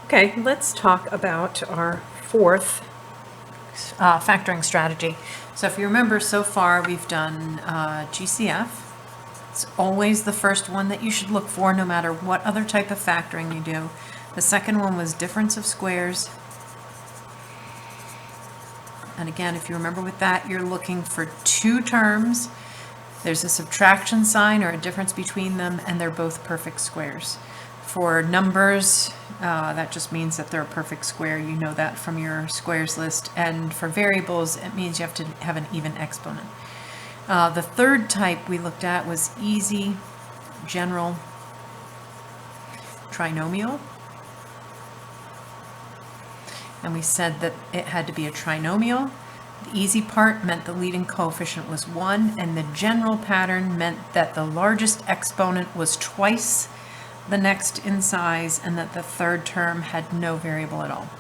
Okay, let's talk about our fourth factoring strategy. So if you remember, so far we've done GCF. It's always the first one that you should look for no matter what other type of factoring you do. The second one was difference of squares. And again, if you remember with that, you're looking for two terms. There's a subtraction sign or a difference between them, and they're both perfect squares. For numbers, that just means that they're a perfect square. You know that from your squares list. And for variables, it means you have to have an even exponent. The third type we looked at was easy, general, trinomial. And we said that it had to be a trinomial. The easy part meant the leading coefficient was 1, and the general pattern meant that the largest exponent was twice the next in size and that the third term had no variable at all.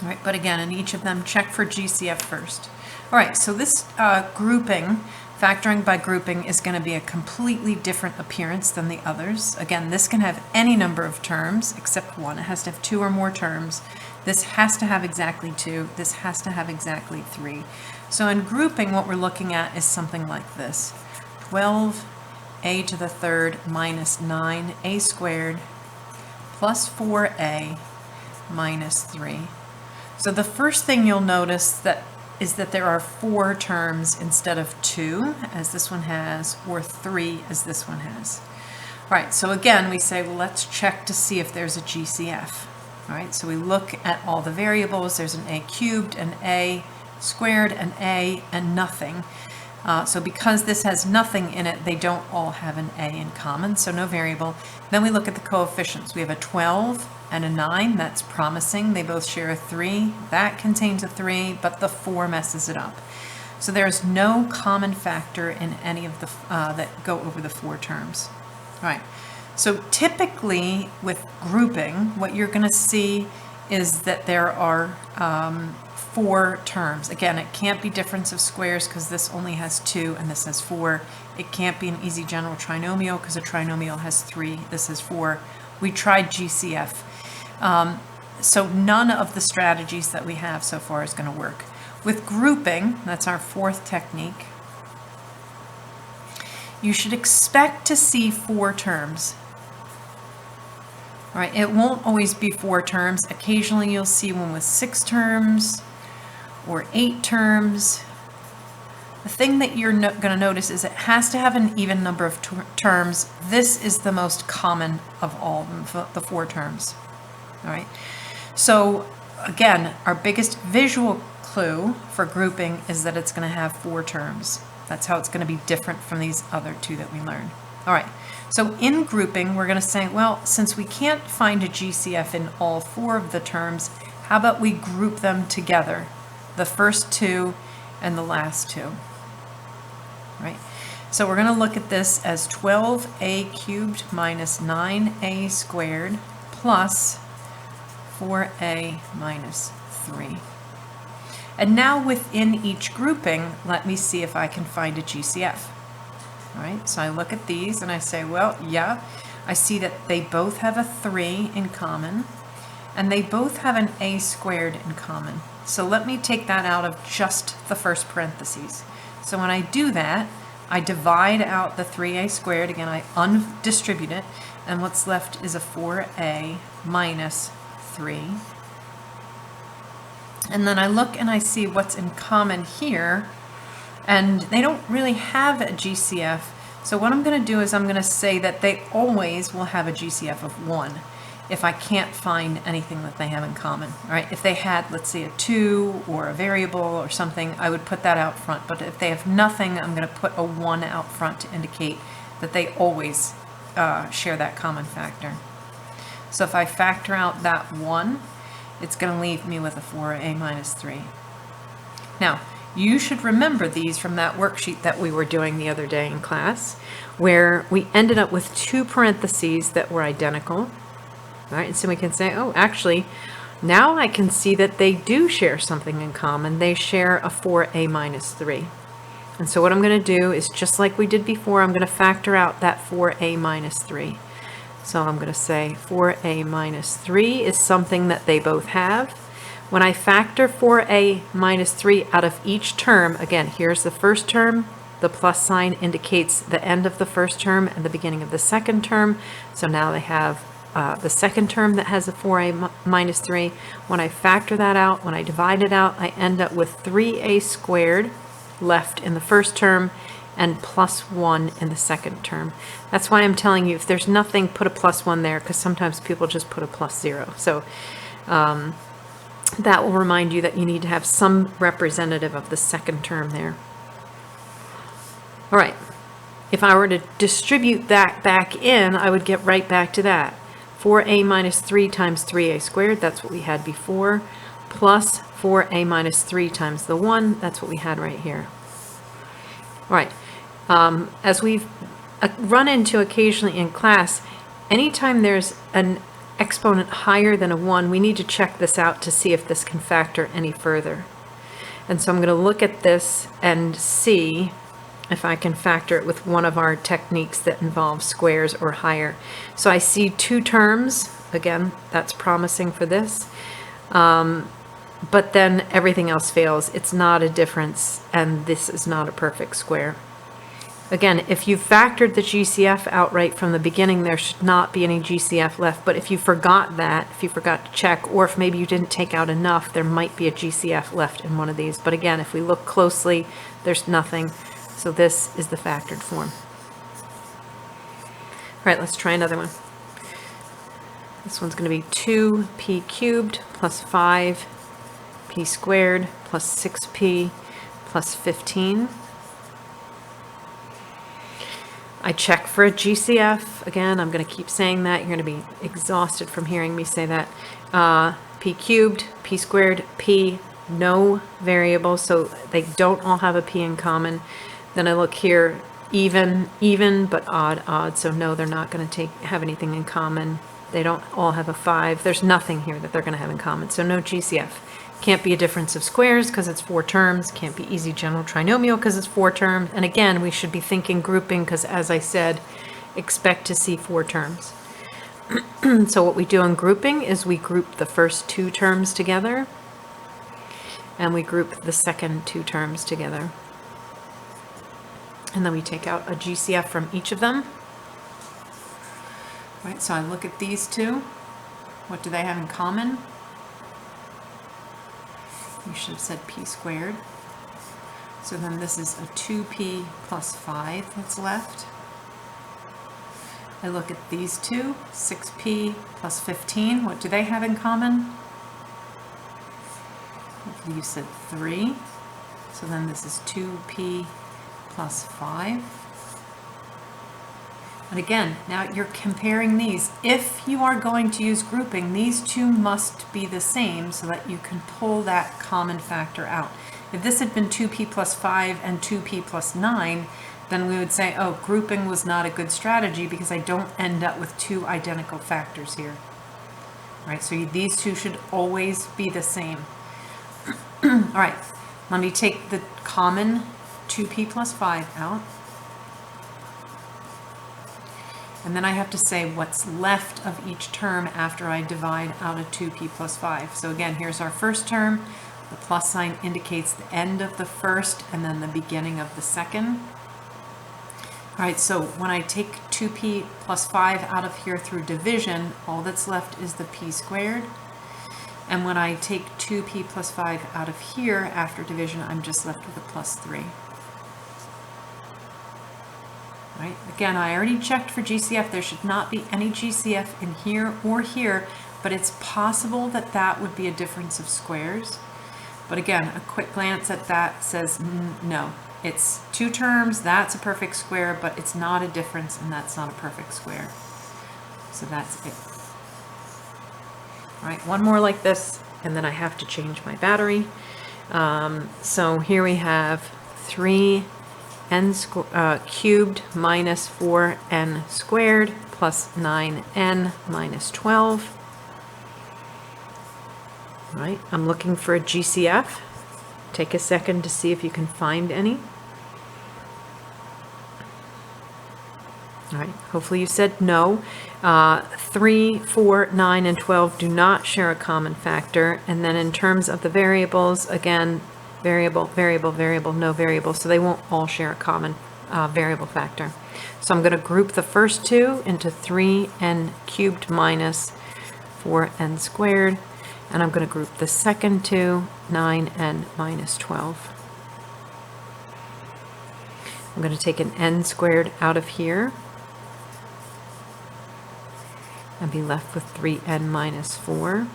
All right, but again, in each of them, check for GCF first. All right, so this grouping, factoring by grouping, is going to be a completely different appearance than the others. Again, this can have any number of terms except one. It has to have 2 or more terms. This has to have exactly 2. This has to have exactly 3. So in grouping, what we're looking at is something like this. 12a to the third minus 9a squared plus 4a minus 3. So the first thing you'll notice is that there are 4 terms instead of 2, as this one has, or 3, as this one has. All right, so again, we say, well, let's check to see if there's a GCF. All right, so we look at all the variables. There's an a cubed, an a squared, an a, and nothing. So because this has nothing in it, they don't all have an a in common, so no variable. Then we look at the coefficients. We have a 12 and a 9. That's promising. They both share a 3. That contains a 3, but the 4 messes it up. So there's no common factor in any of the that go over the 4 terms. All right. So typically with grouping, what you're going to see is that there are 4 terms. Again, it can't be difference of squares because this only has 2 and this has 4. It can't be an easy general trinomial because a trinomial has 3. This has 4. We tried GCF. So none of the strategies that we have so far is going to work. With grouping, that's our fourth technique, you should expect to see 4 terms. All right, it won't always be 4 terms. Occasionally you'll see one with 6 terms or 8 terms. The thing that you're going to notice is it has to have an even number of terms. This is the most common of all the 4 terms. All right, so again, our biggest visual clue for grouping is that it's going to have 4 terms. That's how it's going to be different from these other 2 that we learned. All right, so in grouping, we're going to say, well, since we can't find a GCF in all 4 of the terms, how about we group them together, the first 2 and the last 2. All right, so we're going to look at this as 12a cubed minus 9a squared plus 4a minus 3. And now within each grouping, let me see if I can find a GCF. All right, so I look at these and I say, well, yeah, I see that they both have a 3 in common and they both have an a squared in common. So let me take that out of just the first parentheses. So when I do that, I divide out the 3a squared. Again, I undistribute it, and what's left is a 4a minus 3. And then I look and I see what's in common here, and they don't really have a GCF. So what I'm going to do is I'm going to say that they always will have a GCF of 1 if I can't find anything that they have in common. All right, if they had, let's say, a 2 or a variable or something, I would put that out front. But if they have nothing, I'm going to put a 1 out front to indicate that they always share that common factor. So if I factor out that 1, it's going to leave me with a 4a minus 3. Now, you should remember these from that worksheet that we were doing the other day in class, where we ended up with 2 parentheses that were identical. All right, and so we can say, oh, actually, now I can see that they do share something in common. They share a 4a minus 3. And so what I'm going to do is, just like we did before, I'm going to factor out that 4a minus 3. So I'm going to say 4a minus 3 is something that they both have. When I factor 4a minus 3 out of each term, again, here's the first term. The plus sign indicates the end of the first term and the beginning of the second term. So now they have the second term that has a 4a minus 3. When I factor that out, when I divide it out, I end up with 3a squared left in the first term and plus 1 in the second term. That's why I'm telling you, if there's nothing, put a plus 1 there, because sometimes people just put a plus 0. So that will remind you that you need to have some representative of the second term there. All right, if I were to distribute that back in, I would get right back to that. 4a minus 3 times 3a squared, that's what we had before, plus 4a minus 3 times the 1, that's what we had right here. All right, as we've run into occasionally in class, anytime there's an exponent higher than a 1, we need to check this out to see if this can factor any further. And so I'm going to look at this and see if I can factor it with one of our techniques that involves squares or higher. So I see 2 terms. Again, that's promising for this. But then everything else fails. It's not a difference, and this is not a perfect square. Again, if you factored the GCF outright from the beginning, there should not be any GCF left. But if you forgot that, if you forgot to check, or if maybe you didn't take out enough, there might be a GCF left in one of these. But again, if we look closely, there's nothing. So this is the factored form. All right, let's try another one. This one's going to be 2p cubed plus 5p squared plus 6p plus 15. I check for a GCF. Again, I'm going to keep saying that. You're going to be exhausted from hearing me say that. P cubed, p squared, p, no variable, so they don't all have a p in common. Then I look here, even, but odd, odd. So no, they're not going to have anything in common. They don't all have a 5. There's nothing here that they're going to have in common. So no GCF. Can't be a difference of squares because it's 4 terms. Can't be easy general trinomial because it's 4 terms. And again, we should be thinking grouping because, as I said, expect to see 4 terms. So what we do in grouping is we group the first 2 terms together, and we group the second 2 terms together. And then we take out a GCF from each of them. Right, so I look at these 2. What do they have in common? You should have said p squared. So then this is a 2p plus 5 that's left. I look at these 2, 6p plus 15. What do they have in common? Hopefully you said 3. So then this is 2p plus 5. And again, now you're comparing these. If you are going to use grouping, these 2 must be the same so that you can pull that common factor out. If this had been 2p plus 5 and 2p plus 9, then we would say, oh, grouping was not a good strategy because I don't end up with 2 identical factors here. Right, so these 2 should always be the same. All right, let me take the common 2p plus 5 out. And then I have to say what's left of each term after I divide out a 2p plus 5. So again, here's our first term. The plus sign indicates the end of the first and then the beginning of the second. All right, so when I take 2p plus 5 out of here through division, all that's left is the p squared. And when I take 2p plus 5 out of here after division, I'm just left with a plus 3. Right. Again, I already checked for GCF. There should not be any GCF in here or here, but it's possible that that would be a difference of squares. But again, a quick glance at that says no. It's 2 terms, that's a perfect square, but it's not a difference, and that's not a perfect square. So that's it. All right, one more like this, and then I have to change my battery. So here we have 3n cubed minus 4n squared plus 9n minus 12. All right, I'm looking for a GCF. Take a second to see if you can find any. All right, hopefully you said no. 3, 4, 9, and 12 do not share a common factor. And then in terms of the variables, again, variable, variable, variable, no variable. So they won't all share a common variable factor. So I'm going to group the first two into 3n cubed minus 4n squared. And I'm going to group the second two, 9n minus 12. I'm going to take an n squared out of here and be left with 3n minus 4.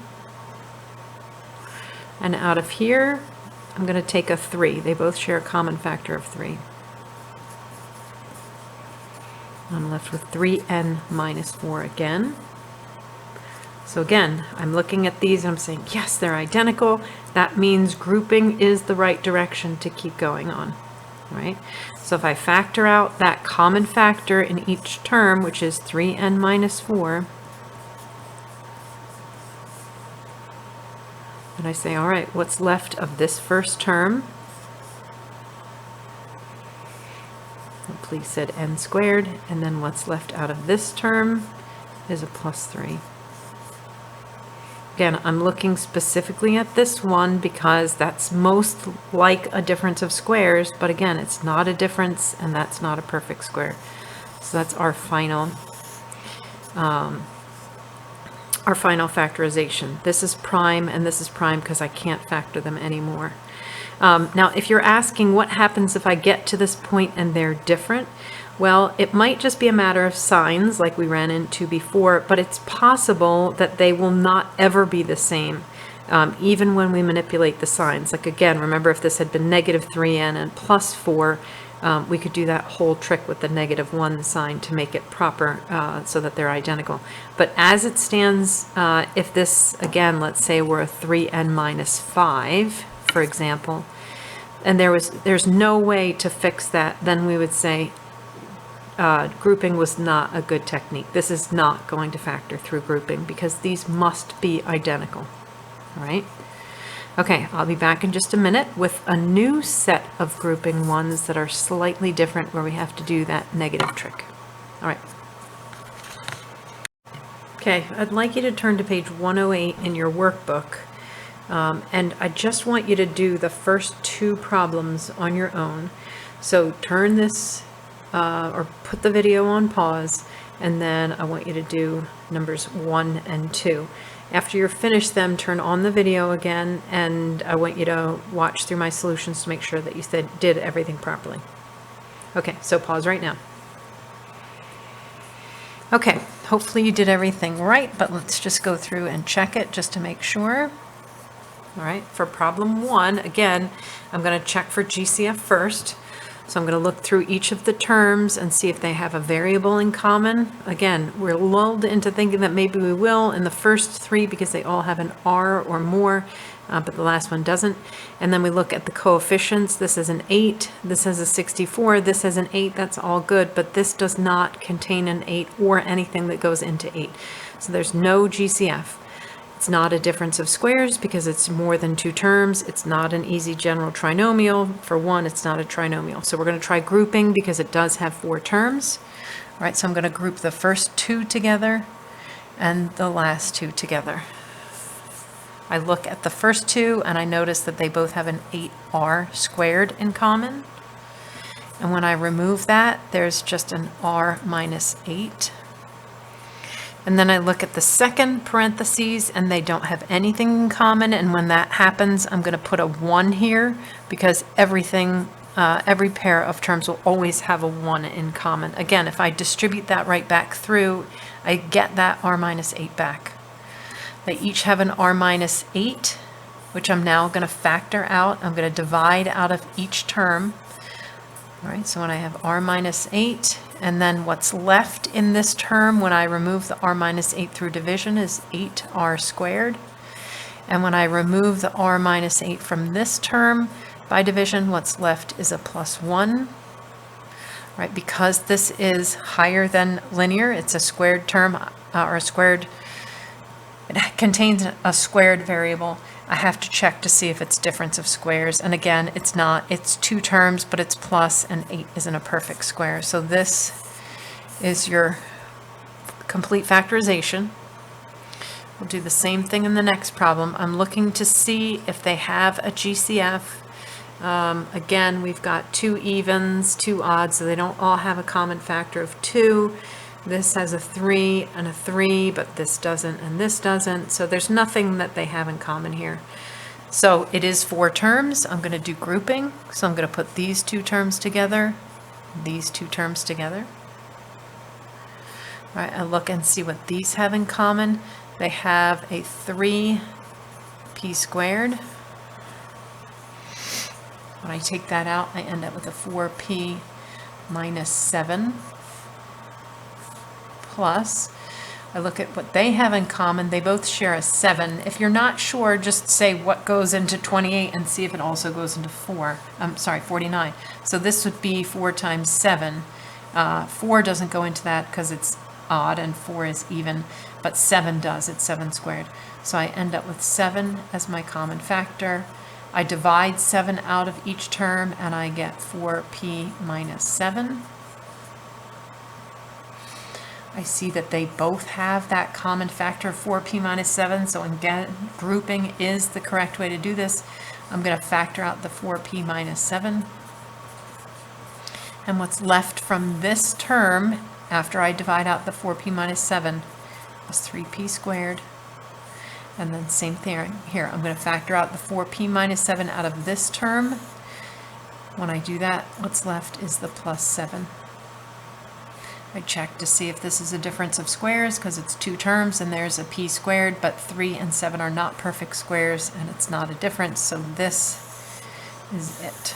And out of here, I'm going to take a 3. They both share a common factor of 3. I'm left with 3n minus 4 again. So again, I'm looking at these and I'm saying, yes, they're identical. That means grouping is the right direction to keep going on, right? So if I factor out that common factor in each term, which is 3n minus 4, and I say, all right, what's left of this first term? Please said n squared, and then what's left out of this term is a plus 3. Again, I'm looking specifically at this one because that's most like a difference of squares, but again, it's not a difference and that's not a perfect square. So that's our final factorization. This is prime and this is prime because I can't factor them anymore. Now, if you're asking what happens if I get to this point and they're different, well, it might just be a matter of signs like we ran into before, but it's possible that they will not ever be the same, even when we manipulate the signs. Like again, remember if this had been negative 3n and plus 4, we could do that whole trick with the negative 1 sign to make it proper so that they're identical. But as it stands, if this, again, let's say we're a 3n minus 5, for example, and there's no way to fix that, then we would say grouping was not a good technique. This is not going to factor through grouping because these must be identical. All right. Okay, I'll be back in just a minute with a new set of grouping ones that are slightly different where we have to do that negative trick. All right. Okay, I'd like you to turn to page 108 in your workbook. And I just want you to do the first two problems on your own. So turn this or put the video on pause, and then I want you to do numbers 1 and 2. After you're finished them, turn on the video again, and I want you to watch through my solutions to make sure that you did everything properly. Okay, so pause right now. Okay, hopefully you did everything right, but let's just go through and check it just to make sure. All right, for problem 1, again, I'm going to check for GCF first. So I'm going to look through each of the terms and see if they have a variable in common. Again, we're lulled into thinking that maybe we will in the first 3 because they all have an R or more, but the last one doesn't. And then we look at the coefficients. This is an 8, this has a 64, this has an 8, that's all good, but this does not contain an 8 or anything that goes into 8. So there's no GCF. It's not a difference of squares because it's more than 2 terms. It's not an easy general trinomial. For 1, it's not a trinomial. So we're going to try grouping because it does have 4 terms. All right, so I'm going to group the first 2 together and the last 2 together. I look at the first 2 and I notice that they both have an 8r squared in common. And when I remove that, there's just an r minus 8. And then I look at the second parentheses and they don't have anything in common. And when that happens, I'm going to put a 1 here because every pair of terms will always have a 1 in common. Again, if I distribute that right back through, I get that r minus 8 back. They each have an r minus 8, which I'm now going to factor out. I'm going to divide out of each term. All right, so when I have r minus 8, and then what's left in this term when I remove the r minus 8 through division is 8r squared. And when I remove the r minus 8 from this term by division, what's left is a plus 1. Right, because this is higher than linear, it's a squared term, it contains a squared variable. I have to check to see if it's difference of squares. And again, it's not. It's 2 terms, but it's plus, and 8 isn't a perfect square. So this is your complete factorization. We'll do the same thing in the next problem. I'm looking to see if they have a GCF. Again, we've got 2 evens, 2 odds, so they don't all have a common factor of 2. This has a 3 and a 3, but this doesn't and this doesn't. So there's nothing that they have in common here. So it is 4 terms. I'm going to do grouping. So I'm going to put these 2 terms together, these 2 terms together. All right, I look and see what these have in common. They have a 3p squared. When I take that out, I end up with a 4p minus 7 plus. I look at what they have in common. They both share a 7. If you're not sure, just say what goes into 28 and see if it also goes into 49. So this would be 4 times 7. 4 doesn't go into that because it's odd and 4 is even, but 7 does. It's 7 squared. So I end up with 7 as my common factor. I divide 7 out of each term and I get 4p minus 7. I see that they both have that common factor of 4p minus 7, so again, grouping is the correct way to do this. I'm going to factor out the 4p minus 7. And what's left from this term, after I divide out the 4p minus 7, is 3p squared. And then same thing here, I'm going to factor out the 4p minus 7 out of this term. When I do that, what's left is the plus 7. I check to see if this is a difference of squares because it's 2 terms and there's a p squared, but 3 and 7 are not perfect squares and it's not a difference, so this is it.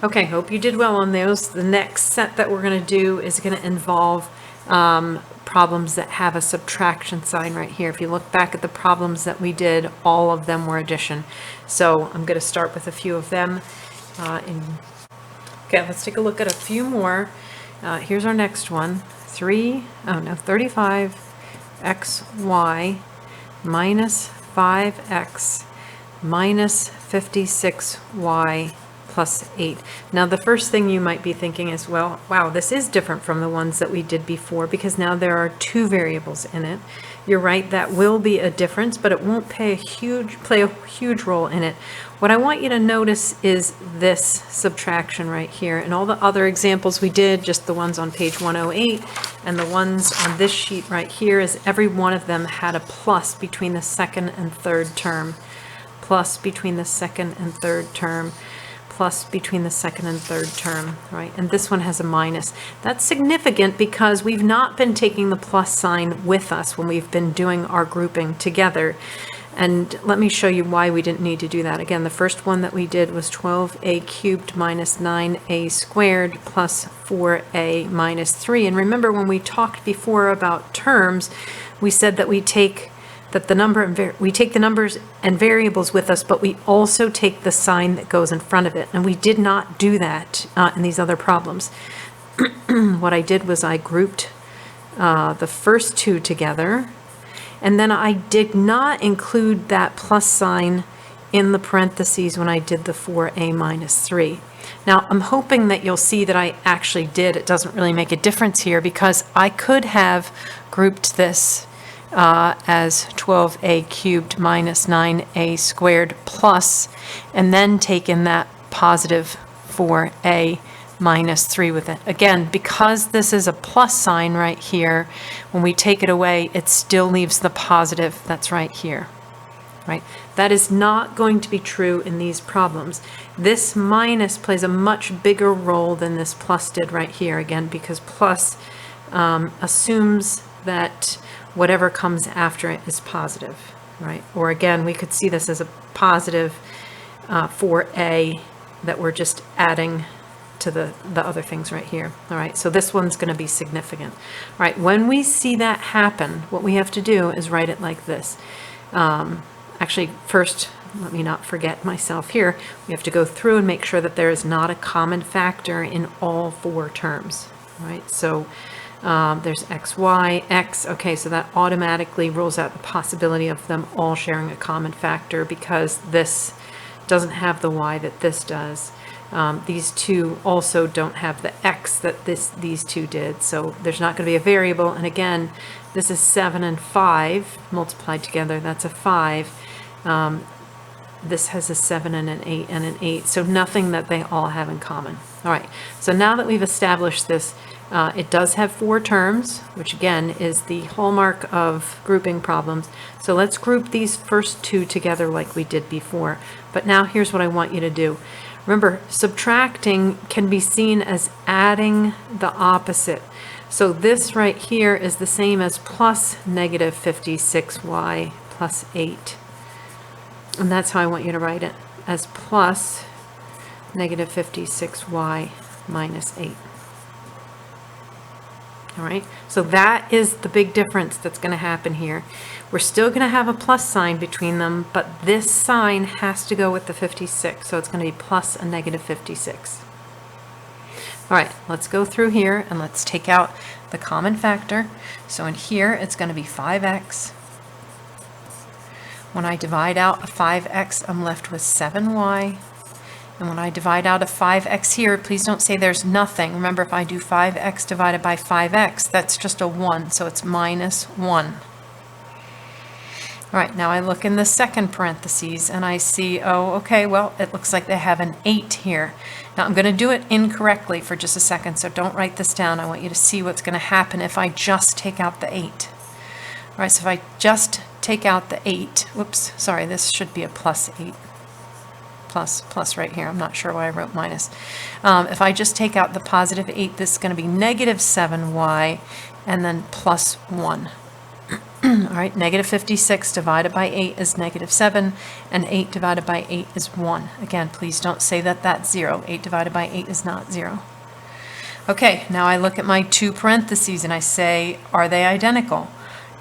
Okay, hope you did well on those. The next set that we're going to do is going to involve problems that have a subtraction sign right here. If you look back at the problems that we did, all of them were addition. So I'm going to start with a few of them. Okay, let's take a look at a few more. Here's our next one. 35xy minus 5x minus 56y plus 8. Now the first thing you might be thinking is, well, wow, this is different from the ones that we did before because now there are 2 variables in it. You're right, that will be a difference, but it won't play a huge role in it. What I want you to notice is this subtraction right here, and all the other examples we did, just the ones on page 108 and the ones on this sheet right here, is every one of them had a plus between the second and third term, plus between the second and third term, plus between the second and third term, right? And this one has a minus. That's significant because we've not been taking the plus sign with us when we've been doing our grouping together. And let me show you why we didn't need to do that. Again, the first one that we did was 12a cubed minus 9a squared plus 4a minus 3. And remember when we talked before about terms, we said that we take the numbers and variables with us, but we also take the sign that goes in front of it. And we did not do that in these other problems. What I did was I grouped the first 2 together, and then I did not include that plus sign in the parentheses when I did the 4a minus 3. Now, I'm hoping that you'll see that I actually did. It doesn't really make a difference here because I could have grouped this as 12a cubed minus 9a squared plus, and then taken that positive 4a minus 3 with it. Again, because this is a plus sign right here, when we take it away, it still leaves the positive that's right here, right? That is not going to be true in these problems. This minus plays a much bigger role than this plus did right here, again, because plus assumes that whatever comes after it is positive, right? Or again, we could see this as a positive 4a that we're just adding to the other things right here. All right, so this one's going to be significant. All right, when we see that happen, what we have to do is write it like this. Actually, first, let me not forget myself here. We have to go through and make sure that there is not a common factor in all 4 terms. All right, so there's x, y, x. Okay, so that automatically rules out the possibility of them all sharing a common factor because this doesn't have the y that this does. These two also don't have the x that these two did, so there's not going to be a variable. And again, this is 7 and 5 multiplied together. That's a 5. This has a 7 and an 8 and an 8, so nothing that they all have in common. All right, so now that we've established this, it does have 4 terms, which again is the hallmark of grouping problems. So let's group these first 2 together like we did before. But now here's what I want you to do. Remember, subtracting can be seen as adding the opposite. So this right here is the same as plus negative 56y plus 8. And that's how I want you to write it, as plus negative 56y minus 8. All right, so that is the big difference that's going to happen here. We're still going to have a plus sign between them, but this sign has to go with the 56, so it's going to be plus a negative 56. All right, let's go through here and let's take out the common factor. So in here, it's going to be 5x. When I divide out a 5x, I'm left with 7y. And when I divide out a 5x here, please don't say there's nothing. Remember, if I do 5x divided by 5x, that's just a 1, so it's minus 1. All right, now I look in the second parentheses and I see, oh, okay, well, it looks like they have an 8 here. Now I'm going to do it incorrectly for just a second, so don't write this down. I want you to see what's going to happen if I just take out the 8. All right, so if I just take out the 8, whoops, sorry, this should be a plus 8. Plus right here. I'm not sure why I wrote minus. If I just take out the positive 8, this is going to be negative 7y and then plus 1. All right, negative 56 divided by 8 is negative 7, and 8 divided by 8 is 1. Again, please don't say that that's 0. 8 divided by 8 is not 0. Okay, now I look at my 2 parentheses and I say, are they identical?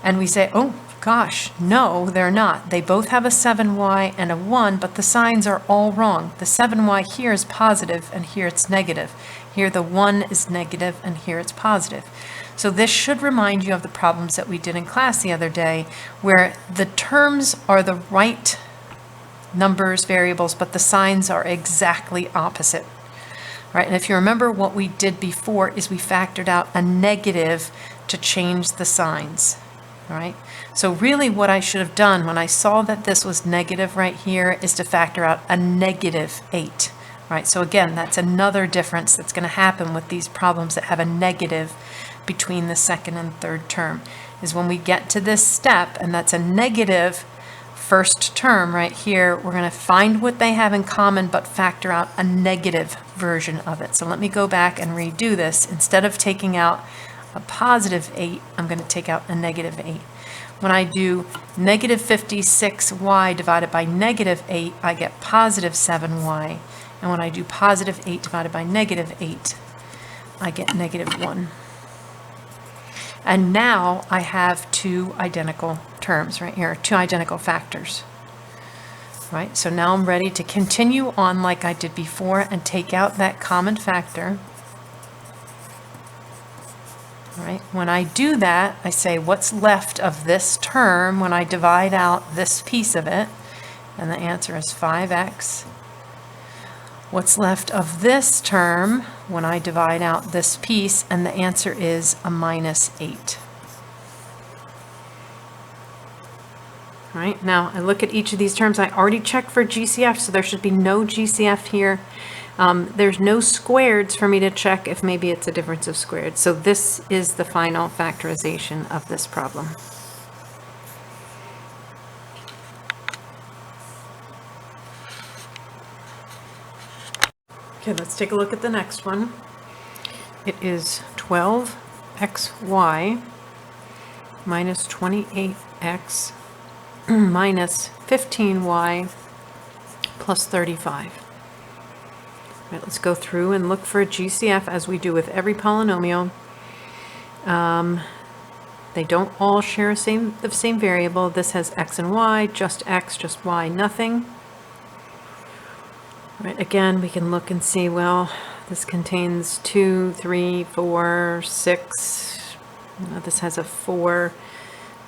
And we say, oh, gosh, no, they're not. They both have a 7y and a 1, but the signs are all wrong. The 7y here is positive, and here it's negative. Here the 1 is negative, and here it's positive. So this should remind you of the problems that we did in class the other day, where the terms are the right numbers, variables, but the signs are exactly opposite. All right, and if you remember, what we did before is we factored out a negative to change the signs. All right, so really what I should have done when I saw that this was negative right here is to factor out a negative 8. All right, so again, that's another difference that's going to happen with these problems that have a negative between the second and third term, is when we get to this step, and that's a negative first term right here, we're going to find what they have in common but factor out a negative version of it. So let me go back and redo this. Instead of taking out a positive 8, I'm going to take out a negative 8. When I do negative 56y divided by negative 8, I get positive 7y. And when I do positive 8 divided by negative 8, I get negative 1. And now I have 2 identical terms right here, 2 identical factors. Right, so now I'm ready to continue on like I did before and take out that common factor. All right, when I do that, I say what's left of this term when I divide out this piece of it, and the answer is 5x. What's left of this term when I divide out this piece, and the answer is a minus 8. All right, now I look at each of these terms. I already checked for GCF, so there should be no GCF here. There's no squareds for me to check if maybe it's a difference of squared. So this is the final factorization of this problem. Okay, let's take a look at the next one. It is 12xy minus 28x minus 15y plus 35. All right, let's go through and look for a GCF as we do with every polynomial. They don't all share the same variable. This has x and y, just x, just y, nothing. All right, again, we can look and see, well, this contains 2, 3, 4, 6. This has a 4,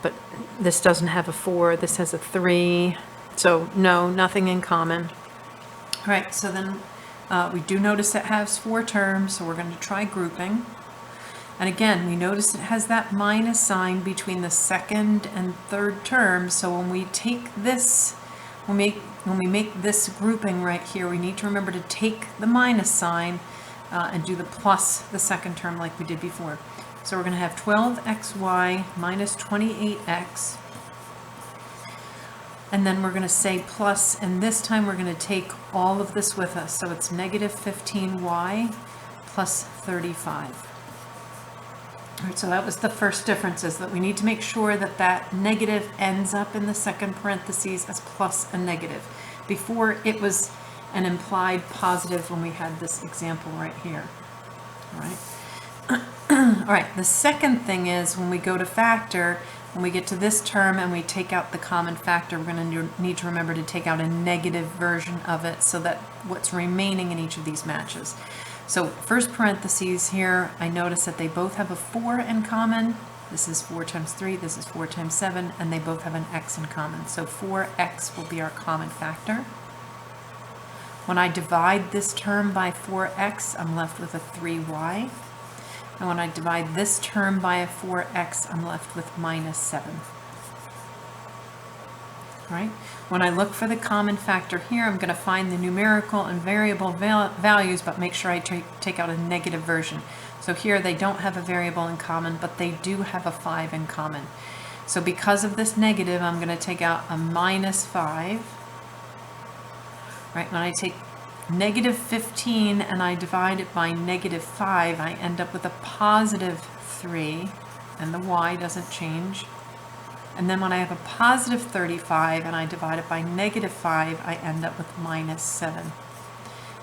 but this doesn't have a 4. This has a 3. So no, nothing in common. All right, so then We do notice it has 4 terms, so we're going to try grouping. And again, we notice it has that minus sign between the second and third term. So when we take this, when we make this grouping right here, we need to remember to take the minus sign and do the plus the second term like we did before. So we're going to have 12xy minus 28x. And then we're going to say plus, and this time we're going to take all of this with us. So it's negative 15y plus 35. All right, so that was the first difference, is that we need to make sure that that negative ends up in the second parentheses as plus a negative. Before, it was an implied positive when we had this example right here. All right. All right, the second thing is when we go to factor, when we get to this term and we take out the common factor, we're going to need to remember to take out a negative version of it so that what's remaining in each of these matches. So first parentheses here, I notice that they both have a 4 in common. This is 4 times 3, this is 4 times 7, and they both have an x in common. So 4x will be our common factor. When I divide this term by 4x, I'm left with a 3y. And when I divide this term by a 4x, I'm left with minus 7. Right? When I look for the common factor here, I'm going to find the numerical and variable values, but make sure I take out a negative version. So here they don't have a variable in common, but they do have a 5 in common. So because of this negative, I'm going to take out a minus 5. Right? When I take negative 15 and I divide it by negative 5, I end up with a positive 3, and the y doesn't change. And then when I have a positive 35 and I divide it by negative 5, I end up with minus 7.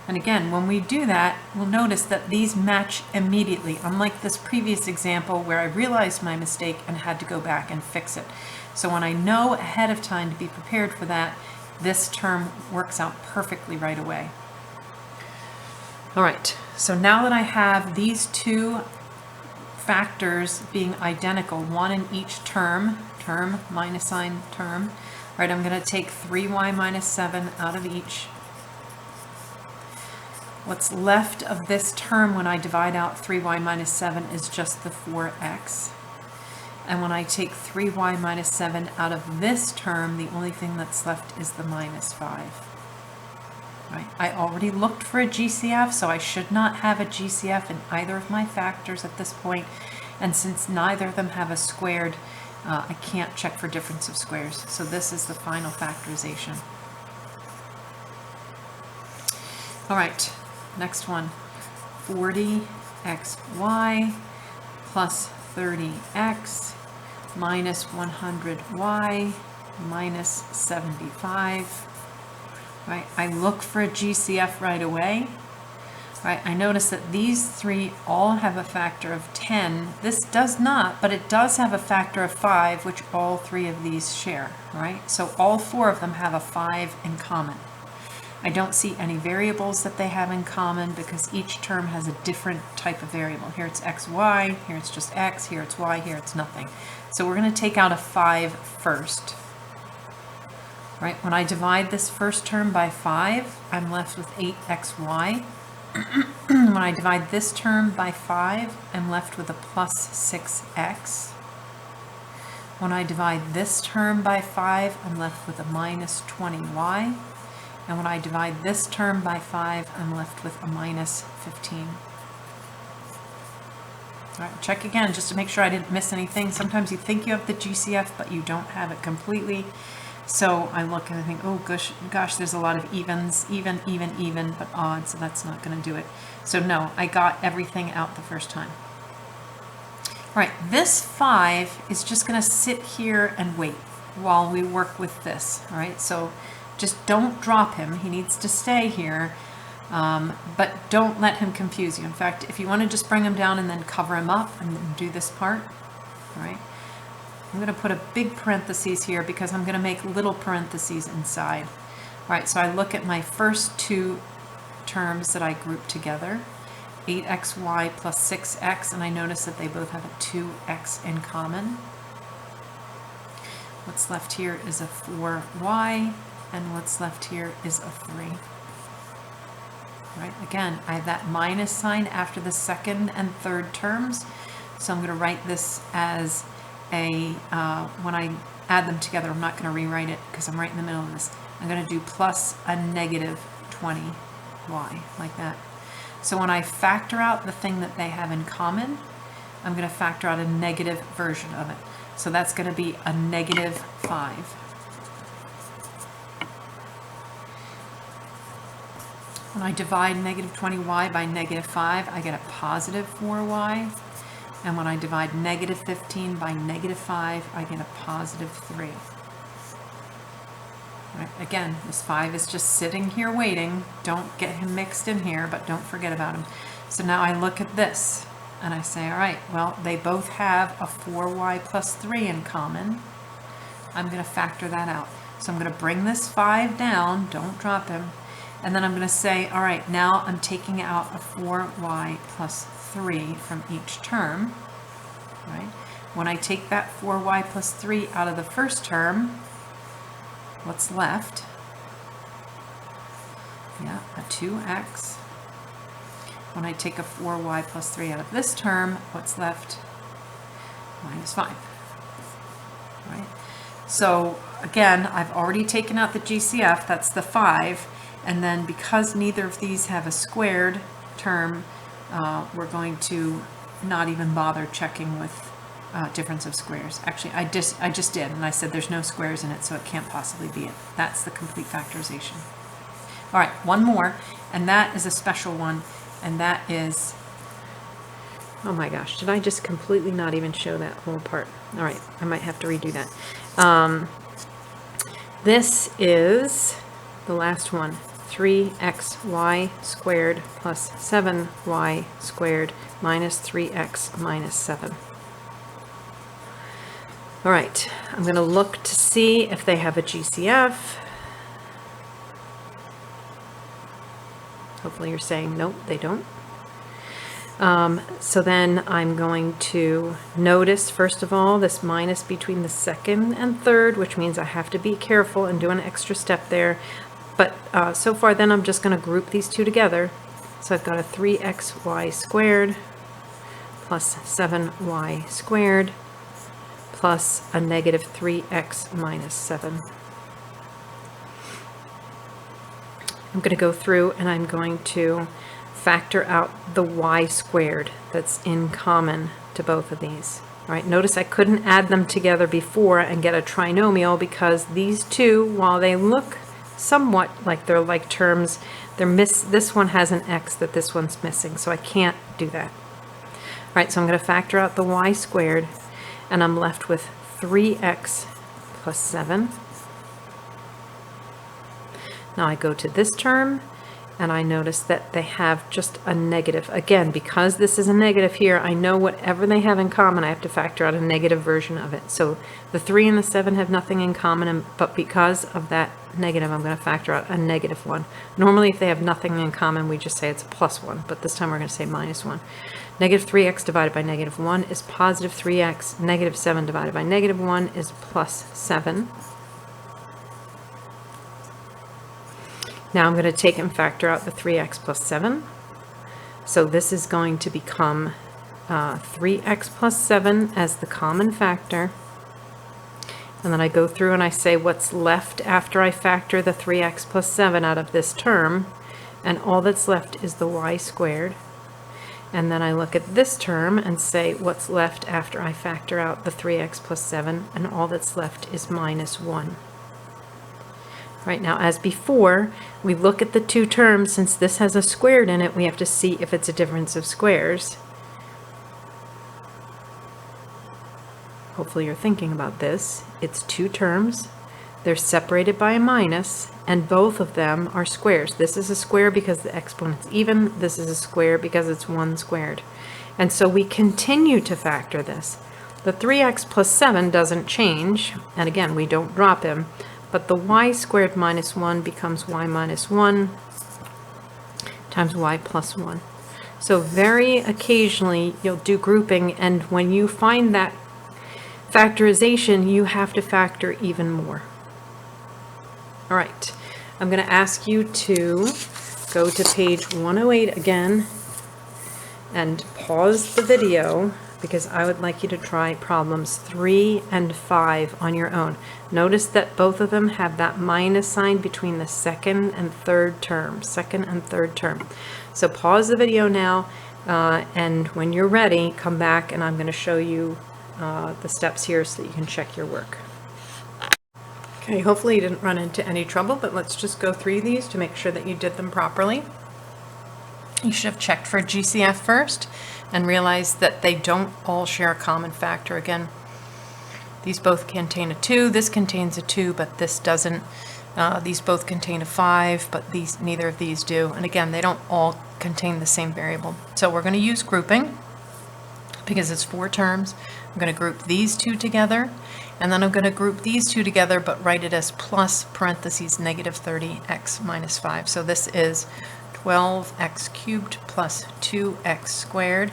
And again, when we do that, we'll notice that these match immediately, unlike this previous example where I realized my mistake and had to go back and fix it. So when I know ahead of time to be prepared for that, this term works out perfectly right away. All right, so now that I have these two factors being identical, one in each term, minus sign term, right, I'm going to take 3y minus 7 out of each. What's left of this term when I divide out 3y minus 7 is just the 4x. And when I take 3y minus 7 out of this term, the only thing that's left is the minus 5. Right? I already looked for a GCF, so I should not have a GCF in either of my factors at this point. And since neither of them have a squared, I can't check for difference of squares. So this is the final factorization. All right, next one. 40xy plus 30x minus 100y minus 75. Right, I look for a GCF right away. Right, I notice that these three all have a factor of 10. This does not, but it does have a factor of 5, which all three of these share. Right, so all four of them have a 5 in common. I don't see any variables that they have in common because each term has a different type of variable. Here it's xy, here it's just x, here it's y, here it's nothing. So we're going to take out a 5 first. Right, when I divide this first term by 5, I'm left with 8xy. When I divide this term by 5, I'm left with a plus 6x. When I divide this term by 5, I'm left with a minus 20y. And when I divide this term by 5, I'm left with a minus 15. All right, check again just to make sure I didn't miss anything. Sometimes you think you have the GCF, but you don't have it completely. So I look and I think, oh gosh, there's a lot of evens, even, but odd, so that's not going to do it. So no, I got everything out the first time. All right, this 5 is just going to sit here and wait while we work with this. All right, so just don't drop him. He needs to stay here, but don't let him confuse you. In fact, if you want to just bring him down and then cover him up and do this part, all right. I'm going to put a big parentheses here because I'm going to make little parentheses inside. All right, so I look at my first two terms that I grouped together, 8xy plus 6x, and I notice that they both have a 2x in common. What's left here is a 4y, and what's left here is a 3. right? Again, I have that minus sign after the second and third terms. So I'm going to write this as a, when I add them together, I'm not going to rewrite it because I'm right in the middle of this. I'm going to do plus a negative 20y, like that. So when I factor out the thing that they have in common, I'm going to factor out a negative version of it. So that's going to be a negative 5. When I divide negative 20y by negative 5, I get a positive 4y. And when I divide negative 15 by negative 5, I get a positive 3. Right. Again, this 5 is just sitting here waiting. Don't get him mixed in here, but don't forget about him. So now I look at this and I say, all right, well, they both have a 4y plus 3 in common. I'm going to factor that out. So I'm going to bring this 5 down, don't drop him, and then I'm going to say, all right, now I'm taking out a 4y plus 3 from each term, right? When I take that 4y plus 3 out of the first term, what's left? Yeah, a 2x. When I take a 4y plus 3 out of this term, what's left? Minus 5, right? So again, I've already taken out the GCF, that's the 5, and then because neither of these have a squared term, we're going to not even bother checking with difference of squares. Actually, I just did, and I said there's no squares in it, so it can't possibly be it. That's the complete factorization. All right, one more, and that is a special one, and that is, oh my gosh, did I just completely not even show that whole part? All right, I might have to redo that. This is the last one. 3xy squared plus 7y squared minus 3x minus 7. All right, I'm going to look to see if they have a GCF. Hopefully you're saying, nope, they don't. So then I'm going to notice, first of all, this minus between the second and third, which means I have to be careful and do an extra step there. But so far then I'm just going to group these two together. So I've got a 3xy squared plus 7y squared plus a negative 3x minus 7. I'm going to go through and I'm going to factor out the y squared that's in common to both of these. All right, notice I couldn't add them together before and get a trinomial because these two, while they look somewhat like they're like terms, this one has an x that this one's missing, so I can't do that. All right, so I'm going to factor out the y squared, and I'm left with 3x plus 7. Now I go to this term, and I notice that they have just a negative. Again, because this is a negative here, I know whatever they have in common, I have to factor out a negative version of it. So the 3 and the 7 have nothing in common, but because of that negative, I'm going to factor out a negative 1. Normally, if they have nothing in common, we just say it's a plus 1, but this time we're going to say minus 1. Negative 3x divided by negative 1 is positive 3x. Negative 7 divided by negative 1 is plus 7. Now I'm going to take and factor out the 3x plus 7. So this is going to become 3x plus 7 as the common factor. And then I go through and I say what's left after I factor the 3x plus 7 out of this term. And all that's left is the y squared. And then I look at this term and say what's left after I factor out the 3x plus 7. And all that's left is minus 1. Right now, as before, we look at the two terms. Since this has a squared in it, we have to see if it's a difference of squares. Hopefully you're thinking about this. It's two terms. They're separated by a minus, and both of them are squares. This is a square because the exponent's even. This is a square because it's 1 squared. And so we continue to factor this. The 3x plus 7 doesn't change, and again, we don't drop him. But the y squared minus 1 becomes y minus 1 times y plus 1. So very occasionally you'll do grouping, and when you find that factorization, you have to factor even more. All right, I'm going to ask you to go to page 108 again and pause the video, because I would like you to try problems 3 and 5 on your own. Notice that both of them have that minus sign between the second and third term. So pause the video now, and when you're ready, come back and I'm going to show you the steps here so that you can check your work. Okay, hopefully you didn't run into any trouble, but let's just go through these to make sure that you did them properly. You should have checked for GCF first and realized that they don't all share a common factor. Again, these both contain a 2, this contains a 2, but this doesn't. These both contain a 5, but neither of these do. And again, they don't all contain the same variable. So we're going to use grouping because it's 4 terms. I'm going to group these 2 together, and then I'm going to group these 2 together, but write it as plus parentheses negative 30x minus 5. So this is 12x cubed plus 2x squared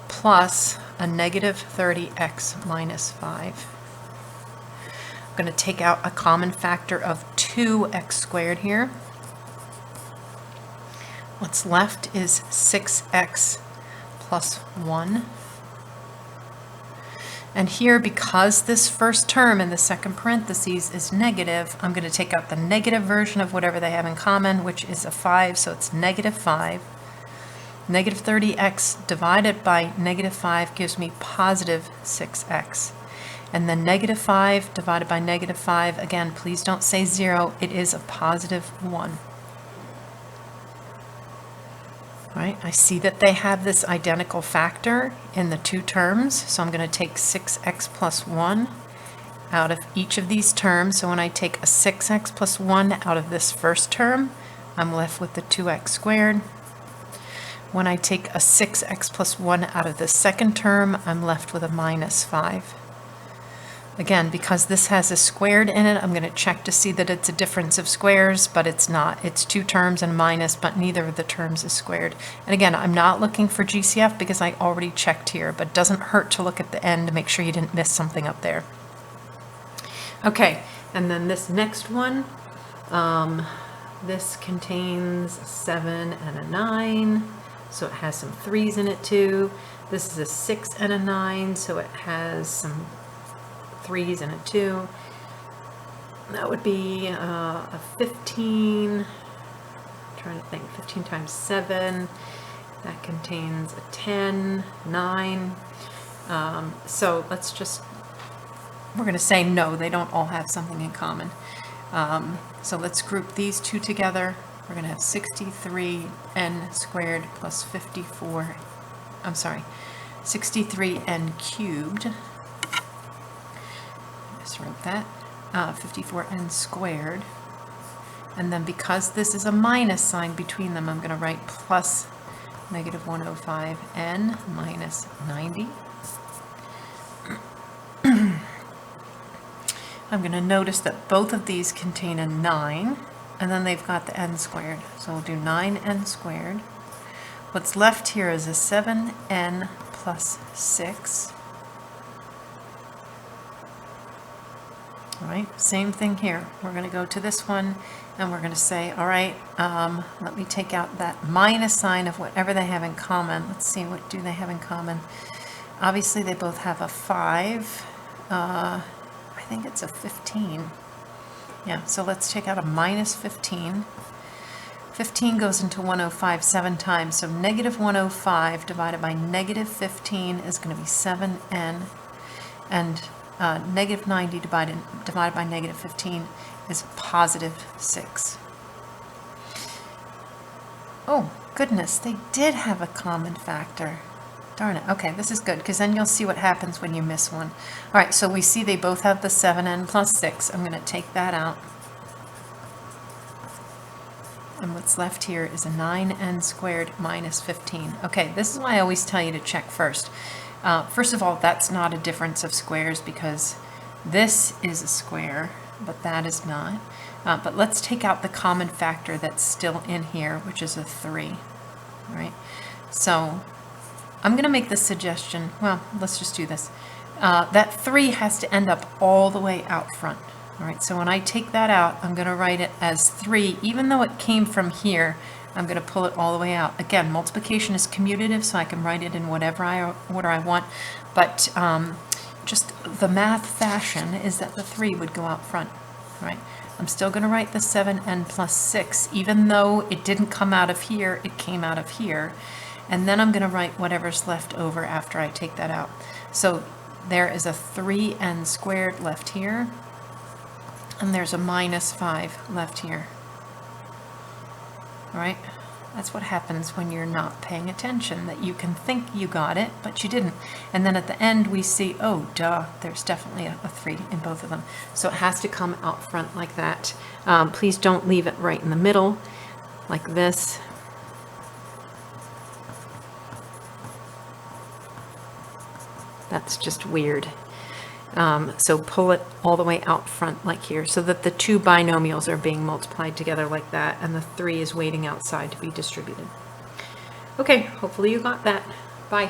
plus a negative 30x minus 5. I'm going to take out a common factor of 2x squared here. What's left is 6x plus 1. And here, because this first term in the second parentheses is negative, I'm going to take out the negative version of whatever they have in common, which is a 5, so it's negative 5. Negative 30x divided by negative 5 gives me positive 6x. And then negative 5 divided by negative 5, again, please don't say 0, it is a positive 1. Right, I see that they have this identical factor in the 2 terms, so I'm going to take 6x plus 1 out of each of these terms. So when I take a 6x plus 1 out of this first term, I'm left with the 2x squared. When I take a 6x plus 1 out of the second term, I'm left with a minus 5. Again, because this has a squared in it, I'm going to check to see that it's a difference of squares, but it's not. It's 2 terms and minus, but neither of the terms is squared. And again, I'm not looking for GCF because I already checked here, but it doesn't hurt to look at the end to make sure you didn't miss something up there. Okay, and then this next one, this contains a 7 and a 9, so it has some 3's in it too. This is a 6 and a 9, so it has some 3's and a 2. That would be a 15. I'm trying to think. 15 times 7. That contains a 10, 9. So let's just, we're going to say no, they don't all have something in common. So let's group these 2 together. We're going to have 63n squared plus 63n cubed. Wrote that, 54n squared, and then because this is a minus sign between them, I'm going to write plus negative 105n minus 90. I'm going to notice that both of these contain a 9, and then they've got the n squared, so we'll do 9n squared. What's left here is a 7n plus 6. All right, same thing here. We're going to go to this one and we're going to say, all right, let me take out that minus sign of whatever they have in common. Let's see, what do they have in common? Obviously, they both have a 5. I think it's a 15. Yeah, so let's take out a minus 15. 15 goes into 105 7 times, so negative 105 divided by negative 15 is going to be 7n, and negative 90 divided by negative 15 is positive 6. Oh, goodness, they did have a common factor. Darn it. Okay, this is good, because then you'll see what happens when you miss one. All right, so we see they both have the 7n plus 6. I'm going to take that out. And what's left here is a 9n squared minus 15. Okay, this is why I always tell you to check first. First of all, that's not a difference of squares because this is a square, but that is not. But let's take out the common factor that's still in here, which is a 3. All right, so I'm going to make this suggestion. Well, let's just do this. That 3 has to end up all the way out front. All right, so when I take that out, I'm going to write it as 3. Even though it came from here, I'm going to pull it all the way out. Again, multiplication is commutative, so I can write it in whatever order I want. But just the math fashion is that the 3 would go out front. All right, I'm still going to write the 7n plus 6. Even though it didn't come out of here, it came out of here. And then I'm going to write whatever's left over after I take that out. So there is a 3n squared left here. And there's a minus 5 left here. All right, that's what happens when you're not paying attention, that you can think you got it, but you didn't. And then at the end we see, oh, duh, there's definitely a 3 in both of them. So it has to come out front like that. Please don't leave it right in the middle, like this. That's just weird. So pull it all the way out front like here, so that the 2 binomials are being multiplied together like that, and the 3 is waiting outside to be distributed. Okay, hopefully you got that. Bye.